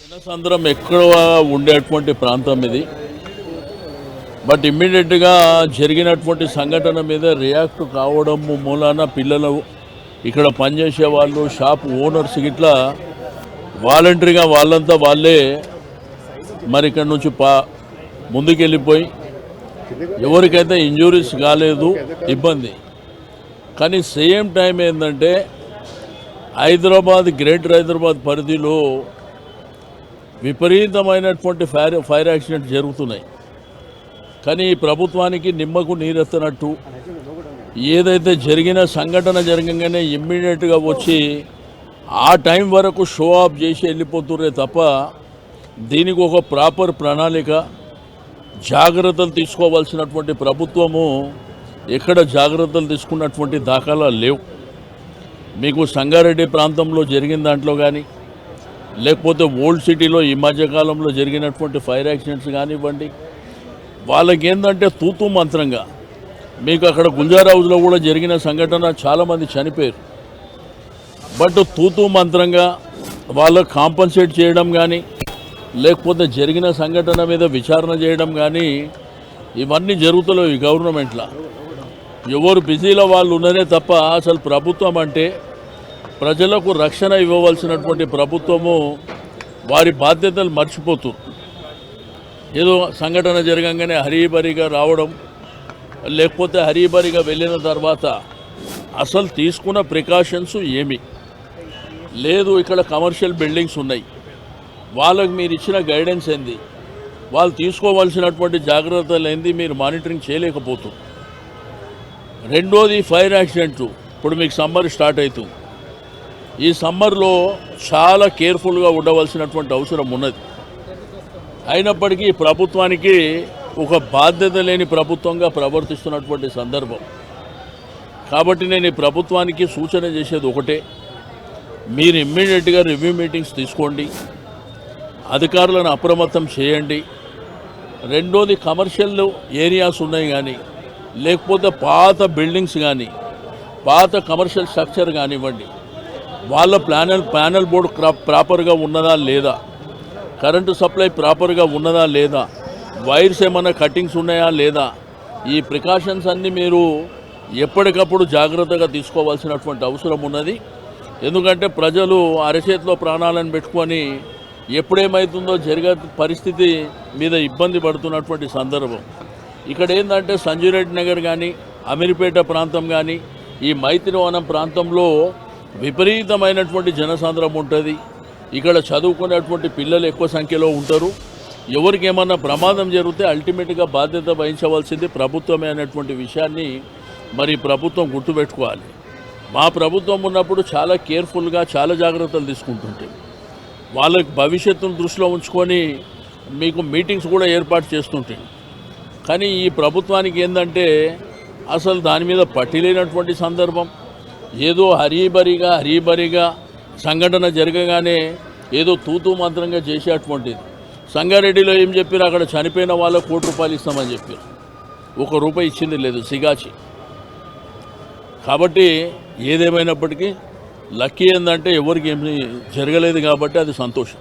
జనసాంద్రం ఎక్కువ ఉండేటువంటి ప్రాంతం ఇది. బట్ ఇమ్మీడియట్గా జరిగినటువంటి సంఘటన మీద రియాక్ట్ కావడం మూలాన పిల్లలు, ఇక్కడ పనిచేసే వాళ్ళు, షాప్ ఓనర్స్ ఇట్లా వాలంటరీగా వాళ్ళంతా వాళ్ళే మరి ఇక్కడ నుంచి ముందుకెళ్ళిపోయి ఎవరికైతే ఇంజురీస్ కాలేదు, ఇబ్బంది. కానీ సేమ్ టైం ఏంటంటే హైదరాబాద్, గ్రేటర్ హైదరాబాద్ పరిధిలో విపరీతమైనటువంటి ఫైర్ యాక్సిడెంట్ జరుగుతున్నాయి. కానీ ఈ ప్రభుత్వానికి నిమ్మకు నీరెత్తనట్టు ఏదైతే జరిగిన సంఘటన జరగగానే ఇమ్మీడియట్గా వచ్చి ఆ టైం వరకు షో ఆఫ్ చేసి వెళ్ళిపోతుర్రే తప్ప దీనికి ఒక ప్రాపర్ ప్రణాళిక, జాగ్రత్తలు తీసుకోవాల్సినటువంటి ప్రభుత్వము ఎక్కడ జాగ్రత్తలు తీసుకున్నటువంటి దాఖలాలు లేవు. మీకు సంగారెడ్డి ప్రాంతంలో జరిగిన దాంట్లో కానీ, లేకపోతే ఓల్డ్ సిటీలో ఈ మధ్యకాలంలో జరిగినటువంటి ఫైర్ యాక్సిడెంట్స్ కానివ్వండి, వాళ్ళకి ఏంటంటే తూతూ మంత్రంగా, మీకు అక్కడ గుల్జార్ హౌస్లో కూడా జరిగిన సంఘటన చాలామంది చనిపోయారు. బట్ తూతూ మంత్రంగా వాళ్ళకు కాంపన్సేట్ చేయడం కానీ, లేకపోతే జరిగిన సంఘటన మీద విచారణ చేయడం కానీ ఇవన్నీ జరుగుతలేవు ఈ గవర్నమెంట్లో. ఎవరు బిజీలో వాళ్ళు ఉన్నదే తప్ప అసలు ప్రభుత్వం అంటే ప్రజలకు రక్షణ ఇవ్వవలసినటువంటి ప్రభుత్వము వారి బాధ్యతలు మర్చిపోతుంది. ఏదో సంఘటన జరగంగానే హరీబరీగా రావడం, లేకపోతే హరీబరీగా వెళ్ళిన తర్వాత అసలు తీసుకున్న ప్రికాషన్స్ ఏమి లేదు. ఇక్కడ కమర్షియల్ బిల్డింగ్స్ ఉన్నాయి, వాళ్ళకు మీరు ఇచ్చిన గైడెన్స్ ఏంది, వాళ్ళు తీసుకోవాల్సినటువంటి జాగ్రత్తలు ఏంది, మీరు మానిటరింగ్ చేయలేకపోతుంది. రెండోది ఫైర్ యాక్సిడెంట్లు. ఇప్పుడు మీకు సమ్మర్ స్టార్ట్ అవుతుంది. ఈ సమ్మర్లో చాలా కేర్ఫుల్గా ఉండవలసినటువంటి అవసరం ఉన్నది. అయినప్పటికీ ప్రభుత్వానికి ఒక బాధ్యత లేని ప్రభుత్వంగా ప్రవర్తిస్తున్నటువంటి సందర్భం. కాబట్టి నేను ఈ ప్రభుత్వానికి సూచన చేసేది ఒకటే, మీరు ఇమ్మీడియట్గా రివ్యూ మీటింగ్స్ తీసుకోండి, అధికారులను అప్రమత్తం చేయండి. రెండోది కమర్షియల్ ఏరియాస్ ఉన్నాయి కానీ, లేకపోతే పాత బిల్డింగ్స్ కానీ, పాత కమర్షియల్ స్ట్రక్చర్ కానివ్వండి, వాళ్ళ ప్యానల్ బోర్డు ప్రాపర్గా ఉన్నదా లేదా, కరెంటు సప్లై ప్రాపర్గా ఉన్నదా లేదా, వైర్స్ ఏమైనా కట్టింగ్స్ ఉన్నాయా లేదా, ఈ ప్రికాషన్స్ అన్నీ మీరు ఎప్పటికప్పుడు జాగ్రత్తగా తీసుకోవాల్సినటువంటి అవసరం ఉన్నది. ఎందుకంటే ప్రజలు అరచేతిలో ప్రాణాలను పెట్టుకొని ఎప్పుడేమవుతుందో జరిగే పరిస్థితి మీద ఇబ్బంది పడుతున్నటువంటి సందర్భం. ఇక్కడ ఏంటంటే సంజీరెడ్డి నగర్ కానీ, అమీర్పేట ప్రాంతం కానీ, ఈ మైత్రివనం ప్రాంతంలో విపరీతమైనటువంటి జనసాంద్రం ఉంటుంది. ఇక్కడ చదువుకునేటువంటి పిల్లలు ఎక్కువ సంఖ్యలో ఉంటారు. ఎవరికి ఏమన్నా ప్రమాదం జరిగితే అల్టిమేట్గా బాధ్యత వహించవలసింది ప్రభుత్వమే అనేటువంటి విషయాన్ని మరి ప్రభుత్వం గుర్తుపెట్టుకోవాలి. మా ప్రభుత్వం ఉన్నప్పుడు చాలా కేర్ఫుల్గా చాలా జాగ్రత్తలు తీసుకుంటుంటే, వాళ్ళకి భవిష్యత్తును దృష్టిలో ఉంచుకొని మీకు మీటింగ్స్ కూడా ఏర్పాటు చేస్తుంటే, కానీ ఈ ప్రభుత్వానికి ఏంటంటే అసలు దాని మీద పట్టిలేనటువంటి సందర్భం. ఏదో హరీబరీగా సంఘటన జరగగానే ఏదో తూతూ మంత్రంగా చేసేటువంటిది. సంగారెడ్డిలో ఏం చెప్పారు, అక్కడ చనిపోయిన వాళ్ళకు ₹1 ఇస్తామని చెప్పారు, ₹1 ఇచ్చింది లేదు, సిగాచి. కాబట్టి ఏదేమైనప్పటికీ లక్కీ ఏంటంటే ఎవరికి ఏమి జరగలేదు కాబట్టి అది సంతోషం.